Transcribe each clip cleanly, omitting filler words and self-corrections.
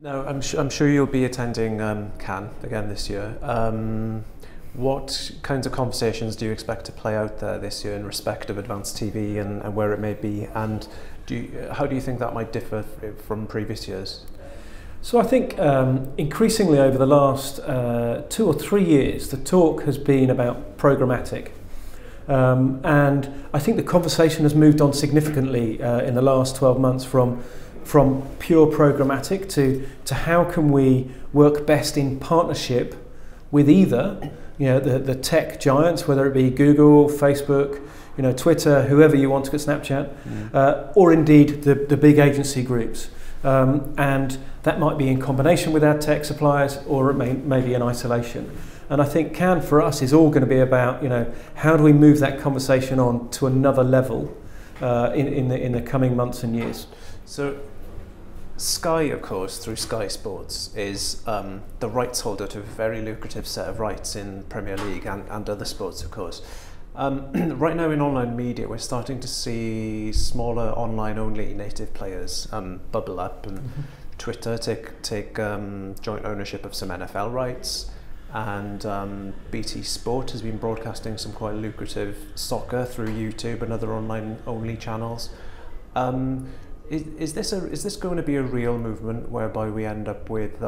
Now, I'm sure you'll be attending Cannes again this year. What kinds of conversations do you expect to play out there this year in respect of advanced TV and where it may be? And how do you think that might differ from previous years? So I think increasingly over the last 2 or 3 years, the talk has been about programmatic. And I think the conversation has moved on significantly in the last 12 months from pure programmatic to how can we work best in partnership with either the tech giants, whether it be Google, Facebook, Twitter, whoever you want to get, Snapchat, or indeed the big agency groups. And that might be in combination with our tech suppliers, or it may be in isolation. And I think Cannes for us is all going to be about, how do we move that conversation on to another level in the coming months and years. So Sky, of course, through Sky Sports, is the rights holder to a very lucrative set of rights in Premier League and other sports, of course. Right now in online media, we're starting to see smaller online-only native players bubble up, and Twitter take joint ownership of some NFL rights, and BT Sport has been broadcasting some quite lucrative soccer through YouTube and other online-only channels. Is this going to be a real movement whereby we end up with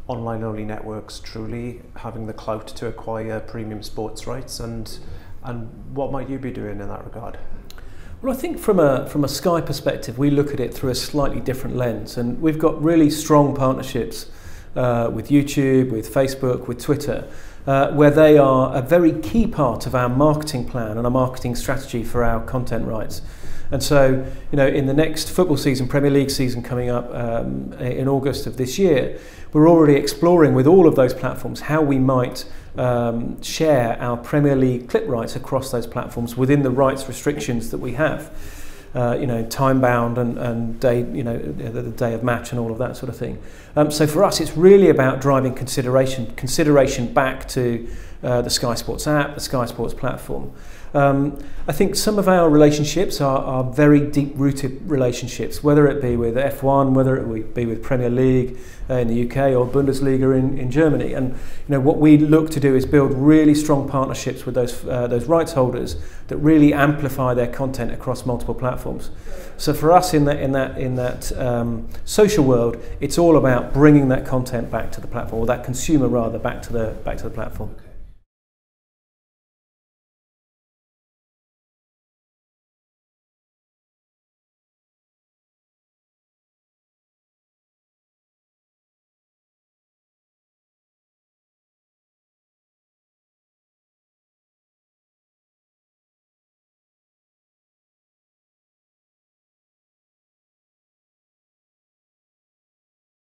online-only networks truly having the clout to acquire premium sports rights, and what might you be doing in that regard? Well, I think from a Sky perspective, we look at it through a slightly different lens, and we've got really strong partnerships with YouTube, with Facebook, with Twitter, where they are a very key part of our marketing plan and our marketing strategy for our content rights. And so, in the next football season, Premier League season coming up in August of this year, we're already exploring with all of those platforms how we might share our Premier League clip rights across those platforms within the rights restrictions that we have. Time bound and day, the day of match and all of that sort of thing. So for us, it's really about driving consideration back to the Sky Sports app, the Sky Sports platform. I think some of our relationships are very deep-rooted relationships, whether it be with F1, whether it be with Premier League in the UK or Bundesliga in Germany. And what we look to do is build really strong partnerships with those rights holders that really amplify their content across multiple platforms. So for us in that social world, it's all about bringing that content back to the platform, or that consumer rather back to the platform.